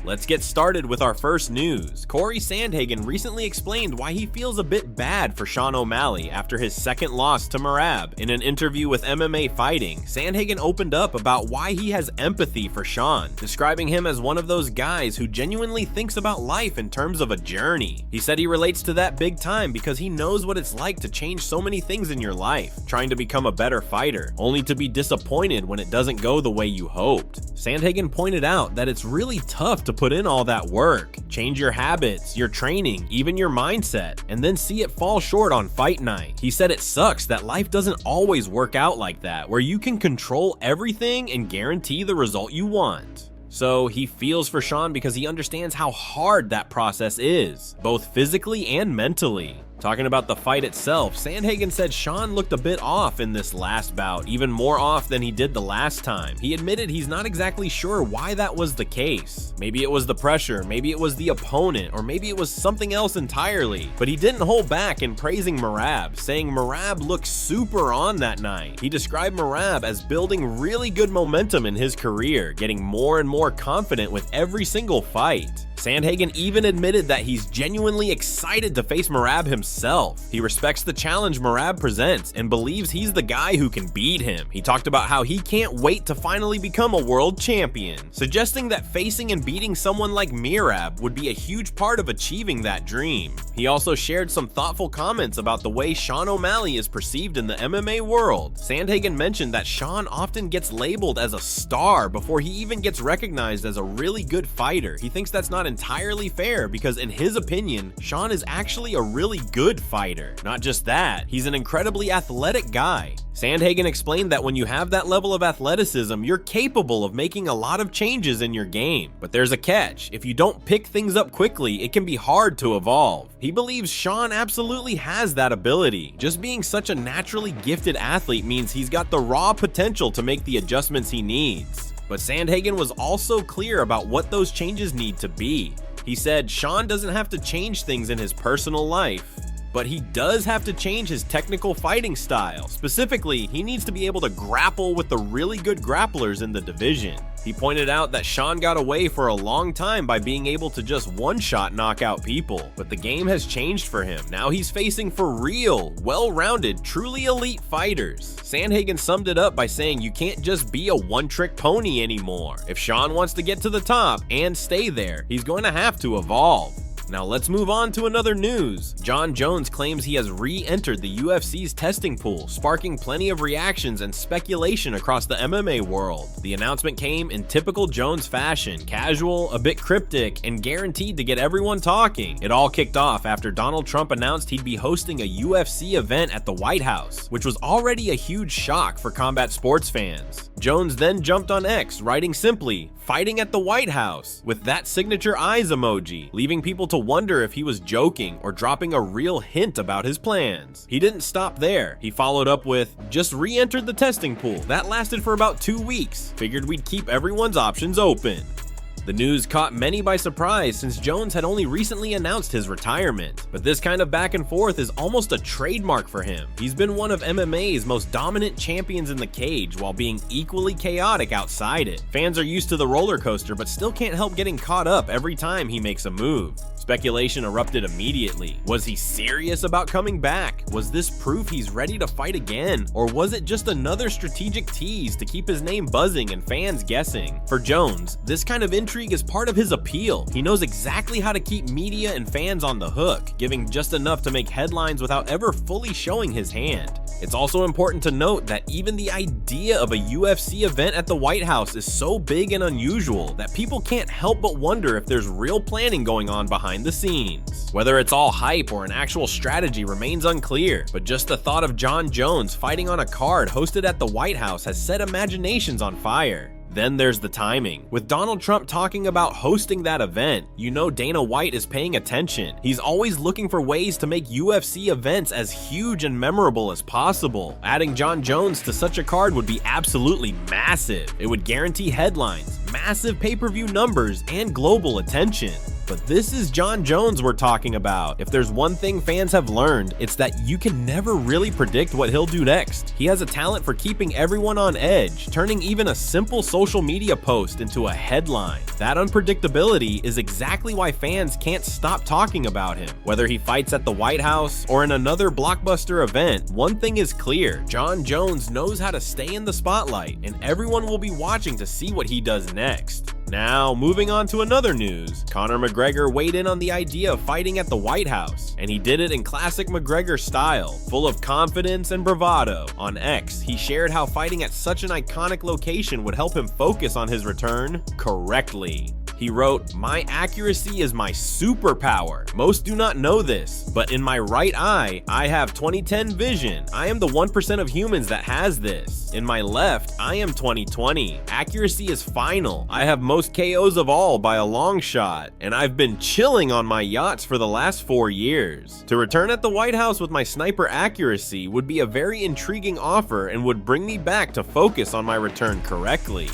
Let's get started with our first news. Corey Sandhagen recently explained why he feels a bit bad for Sean O'Malley after his second loss to Merab. In an interview with MMA Fighting, Sandhagen opened up about why he has empathy for Sean, describing him as one of those guys who genuinely thinks about life in terms of a journey. He said he relates to that big time because he knows what it's like to change so many things in your life, trying to become a better fighter, only to be disappointed when it doesn't go the way you hoped. Sandhagen pointed out that it's really tough to put in all that work, change your habits, your training, even your mindset, and then see it fall short on fight night. He said it sucks that life doesn't always work out like that, where you can control everything and guarantee the result you want. So he feels for Sean because he understands how hard that process is, both physically and mentally. Talking about the fight itself, Sandhagen said Sean looked a bit off in this last bout, even more off than he did the last time. He admitted he's not exactly sure why that was the case. Maybe it was the pressure, maybe it was the opponent, or maybe it was something else entirely. But he didn't hold back in praising Merab, saying Merab looked super on that night. He described Merab as building really good momentum in his career, getting more and more confident with every single fight. Sandhagen even admitted that he's genuinely excited to face Merab himself. He respects the challenge Merab presents and believes he's the guy who can beat him. He talked about how he can't wait to finally become a world champion, suggesting that facing and beating someone like Merab would be a huge part of achieving that dream. He also shared some thoughtful comments about the way Sean O'Malley is perceived in the MMA world. Sandhagen mentioned that Sean often gets labeled as a star before he even gets recognized as a really good fighter. He thinks that's not entirely fair because in his opinion, Sean is actually a really good fighter. Not just that, he's an incredibly athletic guy. Sandhagen explained that when you have that level of athleticism, you're capable of making a lot of changes in your game. But there's a catch. If you don't pick things up quickly, it can be hard to evolve. He believes Sean absolutely has that ability. Just being such a naturally gifted athlete means he's got the raw potential to make the adjustments he needs. But Sandhagen was also clear about what those changes need to be. He said Sean doesn't have to change things in his personal life, but he does have to change his technical fighting style. Specifically, he needs to be able to grapple with the really good grapplers in the division. He pointed out that Sean got away for a long time by being able to just one-shot knock out people, but the game has changed for him. Now he's facing for real, well-rounded, truly elite fighters. Sandhagen summed it up by saying you can't just be a one-trick pony anymore. If Sean wants to get to the top and stay there, he's going to have to evolve. Now let's move on to another news. Jon Jones claims he has re-entered the UFC's testing pool, sparking plenty of reactions and speculation across the MMA world. The announcement came in typical Jones fashion, casual, a bit cryptic, and guaranteed to get everyone talking. It all kicked off after Donald Trump announced he'd be hosting a UFC event at the White House, which was already a huge shock for combat sports fans. Jones then jumped on X, writing simply, "Fighting at the White House," with that signature eyes emoji, leaving people to wonder if he was joking or dropping a real hint about his plans. He didn't stop there. He followed up with, "Just re-entered the testing pool. That lasted for about 2 weeks. Figured we'd keep everyone's options open." The news caught many by surprise since Jones had only recently announced his retirement, but this kind of back and forth is almost a trademark for him. He's been one of MMA's most dominant champions in the cage while being equally chaotic outside it. Fans are used to the roller coaster but still can't help getting caught up every time he makes a move. Speculation erupted immediately. Was he serious about coming back? Was this proof he's ready to fight again? Or was it just another strategic tease to keep his name buzzing and fans guessing? For Jones, this kind of intrigue is part of his appeal. He knows exactly how to keep media and fans on the hook, giving just enough to make headlines without ever fully showing his hand. It's also important to note that even the idea of a UFC event at the White House is so big and unusual that people can't help but wonder if there's real planning going on behind the scenes. Whether it's all hype or an actual strategy remains unclear, but just the thought of Jon Jones fighting on a card hosted at the White House has set imaginations on fire. Then there's the timing. With Donald Trump talking about hosting that event, you know Dana White is paying attention. He's always looking for ways to make UFC events as huge and memorable as possible. Adding Jon Jones to such a card would be absolutely massive. It would guarantee headlines, massive pay-per-view numbers, and global attention. But this is Jon Jones we're talking about. If there's one thing fans have learned, it's that you can never really predict what he'll do next. He has a talent for keeping everyone on edge, turning even a simple social media post into a headline. That unpredictability is exactly why fans can't stop talking about him. Whether he fights at the White House or in another blockbuster event, one thing is clear: Jon Jones knows how to stay in the spotlight, and everyone will be watching to see what he does next. Now, moving on to another news, Conor McGregor weighed in on the idea of fighting at the White House, and he did it in classic McGregor style, full of confidence and bravado. On X, he shared how fighting at such an iconic location would help him focus on his return correctly. He wrote, "My accuracy is my superpower. Most do not know this, but in my right eye, I have 20/10 vision. I am the 1% of humans that has this. In my left, I am 20/20. Accuracy is final. I have most KOs of all by a long shot, and I've been chilling on my yachts for the last 4 years. To return at the White House with my sniper accuracy would be a very intriguing offer and would bring me back to focus on my return correctly."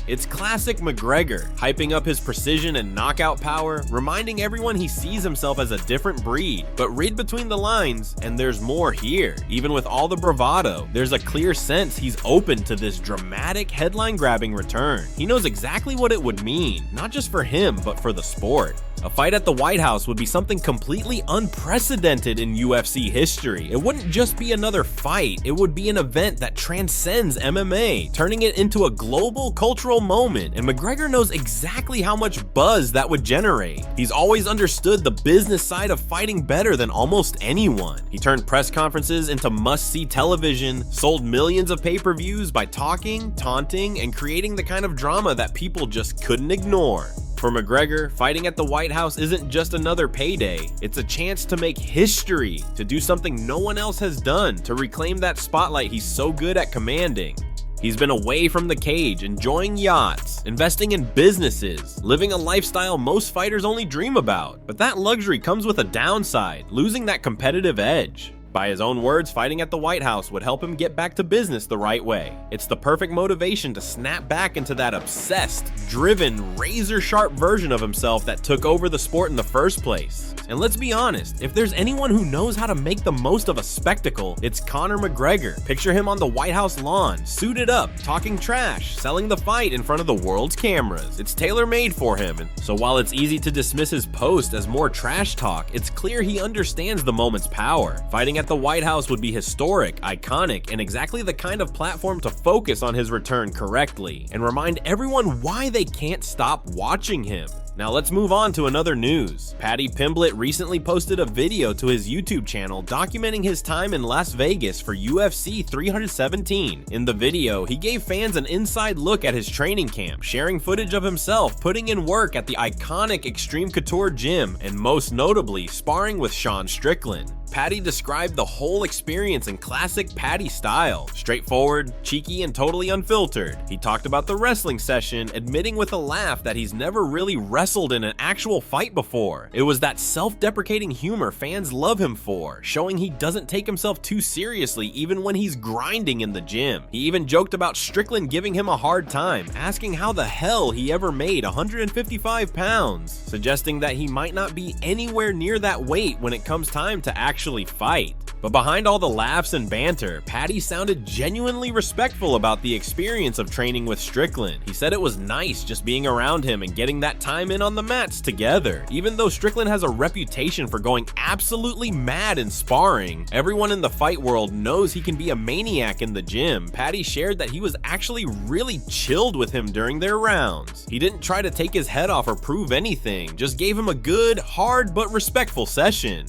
It's classic McGregor, hyping up his precision and knockout power, reminding everyone he sees himself as a different breed. But read between the lines, and there's more here. Even with all the bravado, there's a clear sense he's open to this dramatic, headline-grabbing return. He knows exactly what it would mean, not just for him, but for the sport. A fight at the White House would be something completely unprecedented in UFC history. It wouldn't just be another fight, it would be an event that transcends MMA, turning it into a global cultural moment, and McGregor knows exactly how much buzz that would generate. He's always understood the business side of fighting better than almost anyone. He turned press conferences into must-see television, sold millions of pay-per-views by talking, taunting, and creating the kind of drama that people just couldn't ignore. For McGregor, fighting at the White House isn't just another payday, it's a chance to make history, to do something no one else has done, to reclaim that spotlight he's so good at commanding. He's been away from the cage, enjoying yachts, investing in businesses, living a lifestyle most fighters only dream about. But that luxury comes with a downside: losing that competitive edge. By his own words, fighting at the White House would help him get back to business the right way. It's the perfect motivation to snap back into that obsessed, driven, razor-sharp version of himself that took over the sport in the first place. And let's be honest, if there's anyone who knows how to make the most of a spectacle, it's Conor McGregor. Picture him on the White House lawn, suited up, talking trash, selling the fight in front of the world's cameras. It's tailor-made for him, and so while it's easy to dismiss his post as more trash talk, it's clear he understands the moment's power. Fighting at the White House would be historic, iconic, and exactly the kind of platform to focus on his return correctly, and remind everyone why they can't stop watching him. Now let's move on to another news. Paddy Pimblett recently posted a video to his YouTube channel documenting his time in Las Vegas for UFC 317. In the video, he gave fans an inside look at his training camp, sharing footage of himself putting in work at the iconic Extreme Couture gym, and most notably, sparring with Strickland. Paddy described the whole experience in classic Paddy style: straightforward, cheeky, and totally unfiltered. He talked about the wrestling session, admitting with a laugh that he's never really wrestled in an actual fight before. It was that self-deprecating humor fans love him for, showing he doesn't take himself too seriously even when he's grinding in the gym. He even joked about Strickland giving him a hard time, asking how the hell he ever made 155 pounds, suggesting that he might not be anywhere near that weight when it comes time to actually fight. But behind all the laughs and banter, Paddy sounded genuinely respectful about the experience of training with Strickland. He said it was nice just being around him and getting that time in on the mats together. Even though Strickland has a reputation for going absolutely mad in sparring, everyone in the fight world knows he can be a maniac in the gym. Paddy shared that he was actually really chilled with him during their rounds. He didn't try to take his head off or prove anything, just gave him a good, hard, but respectful session.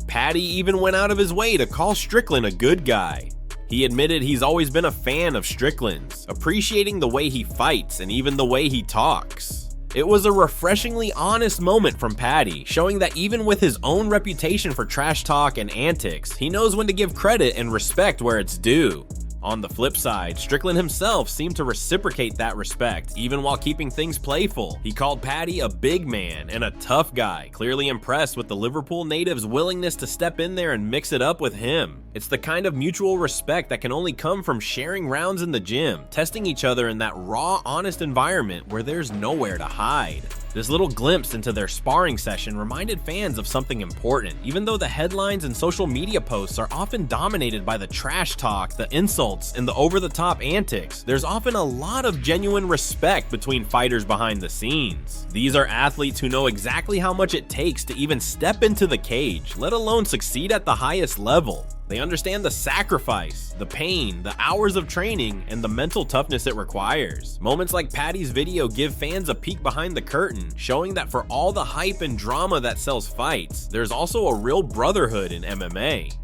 Paddy even went out of his way to call Strickland a good guy. He admitted he's always been a fan of Strickland's, appreciating the way he fights and even the way he talks. It was a refreshingly honest moment from Paddy, showing that even with his own reputation for trash talk and antics, he knows when to give credit and respect where it's due. On the flip side, Strickland himself seemed to reciprocate that respect, even while keeping things playful. He called Paddy a big man and a tough guy, clearly impressed with the Liverpool native's willingness to step in there and mix it up with him. It's the kind of mutual respect that can only come from sharing rounds in the gym, testing each other in that raw, honest environment where there's nowhere to hide. This little glimpse into their sparring session reminded fans of something important. Even though the headlines and social media posts are often dominated by the trash talk, the insults, and the over-the-top antics, there's often a lot of genuine respect between fighters behind the scenes. These are athletes who know exactly how much it takes to even step into the cage, let alone succeed at the highest level. They understand the sacrifice, the pain, the hours of training, and the mental toughness it requires. Moments like Paddy's video give fans a peek behind the curtain, showing that for all the hype and drama that sells fights, there's also a real brotherhood in MMA.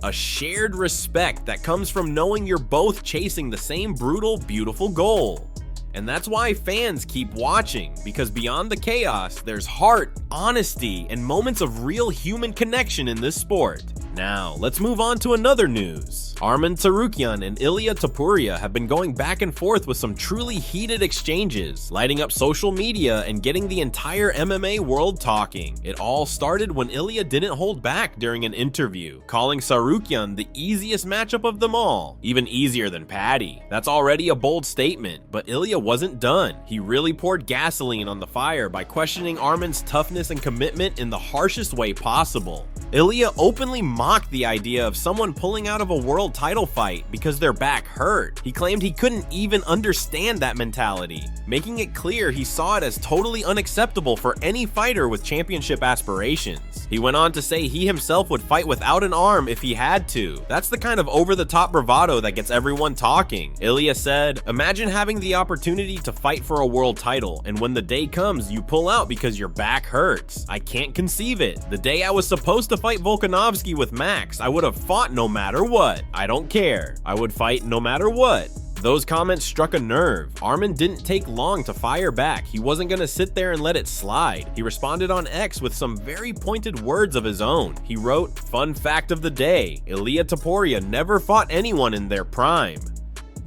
A shared respect that comes from knowing you're both chasing the same brutal, beautiful goal. And that's why fans keep watching, because beyond the chaos, there's heart, honesty, and moments of real human connection in this sport. Now, let's move on to another news. Arman Tsarukyan and Ilia Topuria have been going back and forth with some truly heated exchanges, lighting up social media and getting the entire MMA world talking. It all started when Ilia didn't hold back during an interview, calling Tsarukyan the easiest matchup of them all, even easier than Paddy. That's already a bold statement, but Ilia wasn't done. He really poured gasoline on the fire by questioning Arman's toughness and commitment in the harshest way possible. Ilia openly mocked the idea of someone pulling out of a world title fight because their back hurt. He claimed he couldn't even understand that mentality, making it clear he saw it as totally unacceptable for any fighter with championship aspirations. He went on to say he himself would fight without an arm if he had to. That's the kind of over-the-top bravado that gets everyone talking. Ilia said, "Imagine having the opportunity to fight for a world title, and when the day comes, you pull out because your back hurts. I can't conceive it. The day I was supposed to fight Volkanovski with Max, I would have fought no matter what. I don't care. I would fight no matter what." Those comments struck a nerve. Arman didn't take long to fire back. He wasn't gonna sit there and let it slide. He responded on X with some very pointed words of his own. He wrote, "Fun fact of the day, Ilia Topuria never fought anyone in their prime."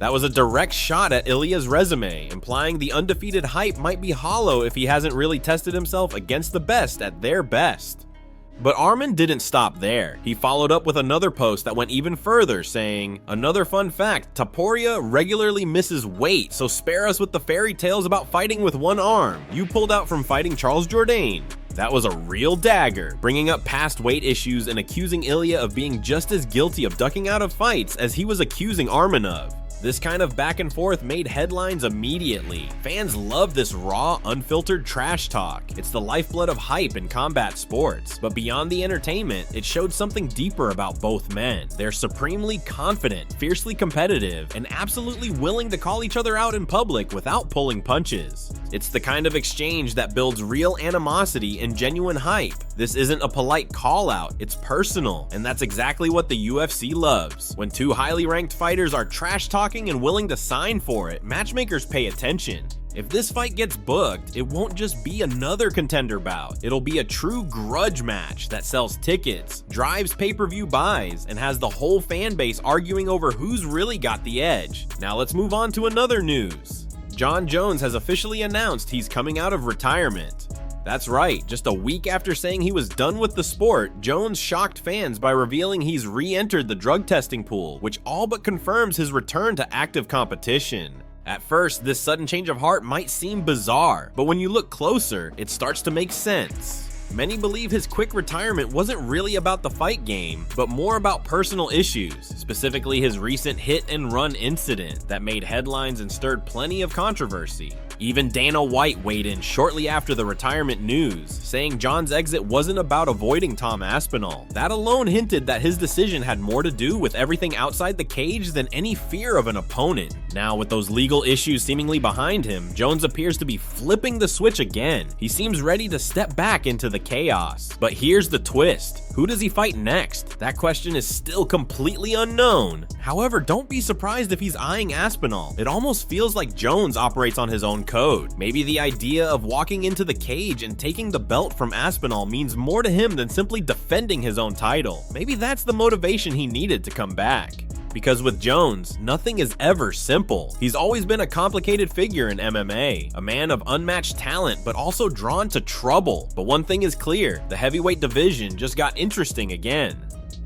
That was a direct shot at Ilia's resume, implying the undefeated hype might be hollow if he hasn't really tested himself against the best at their best. But Arman didn't stop there. He followed up with another post that went even further, saying, "Another fun fact, Topuria regularly misses weight, so spare us with the fairy tales about fighting with one arm. You pulled out from fighting Charles Jourdain." That was a real dagger, bringing up past weight issues and accusing Ilia of being just as guilty of ducking out of fights as he was accusing Arman of. This kind of back and forth made headlines immediately. Fans love this raw, unfiltered trash talk. It's the lifeblood of hype in combat sports. But beyond the entertainment, it showed something deeper about both men. They're supremely confident, fiercely competitive, and absolutely willing to call each other out in public without pulling punches. It's the kind of exchange that builds real animosity and genuine hype. This isn't a polite call-out, it's personal, and that's exactly what the UFC loves. When two highly ranked fighters are trash-talking and willing to sign for it, matchmakers pay attention. If this fight gets booked, it won't just be another contender bout. It'll be a true grudge match that sells tickets, drives pay-per-view buys, and has the whole fan base arguing over who's really got the edge. Now let's move on to another news. Jon Jones has officially announced he's coming out of retirement. That's right, just a week after saying he was done with the sport, Jones shocked fans by revealing he's re-entered the drug testing pool, which all but confirms his return to active competition. At first, this sudden change of heart might seem bizarre, but when you look closer, it starts to make sense. Many believe his quick retirement wasn't really about the fight game, but more about personal issues, specifically his recent hit-and-run incident that made headlines and stirred plenty of controversy. Even Dana White weighed in shortly after the retirement news, saying Jon's exit wasn't about avoiding Tom Aspinall. That alone hinted that his decision had more to do with everything outside the cage than any fear of an opponent. Now, with those legal issues seemingly behind him, Jones appears to be flipping the switch again. He seems ready to step back into the chaos. But here's the twist. Who does he fight next? That question is still completely unknown. However, don't be surprised if he's eyeing Aspinall. It almost feels like Jones operates on his own code. Maybe the idea of walking into the cage and taking the belt from Aspinall means more to him than simply defending his own title. Maybe that's the motivation he needed to come back. Because with Jones, nothing is ever simple. He's always been a complicated figure in MMA, a man of unmatched talent, but also drawn to trouble. But one thing is clear, the heavyweight division just got interesting again.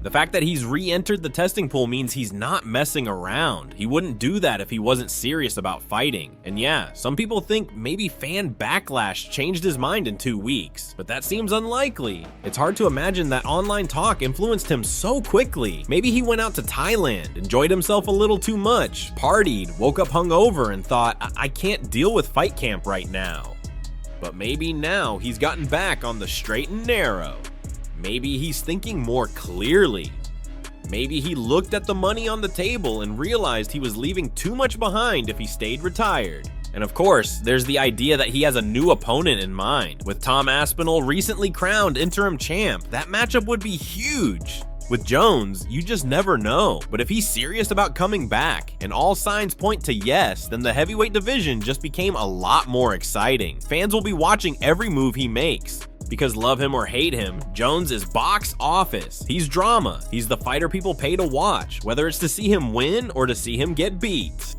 The fact that he's re-entered the testing pool means he's not messing around. He wouldn't do that if he wasn't serious about fighting. And yeah, some people think maybe fan backlash changed his mind in 2 weeks, but that seems unlikely. It's hard to imagine that online talk influenced him so quickly. Maybe he went out to Thailand, enjoyed himself a little too much, partied, woke up hungover and thought, I can't deal with fight camp right now. But maybe now he's gotten back on the straight and narrow. Maybe he's thinking more clearly. Maybe he looked at the money on the table and realized he was leaving too much behind if he stayed retired. And of course, there's the idea that he has a new opponent in mind. With Tom Aspinall recently crowned interim champ, that matchup would be huge. With Jones, you just never know. But if he's serious about coming back, and all signs point to yes, then the heavyweight division just became a lot more exciting. Fans will be watching every move he makes. Because love him or hate him, Jones is box office. He's drama. He's the fighter people pay to watch, whether it's to see him win or to see him get beat.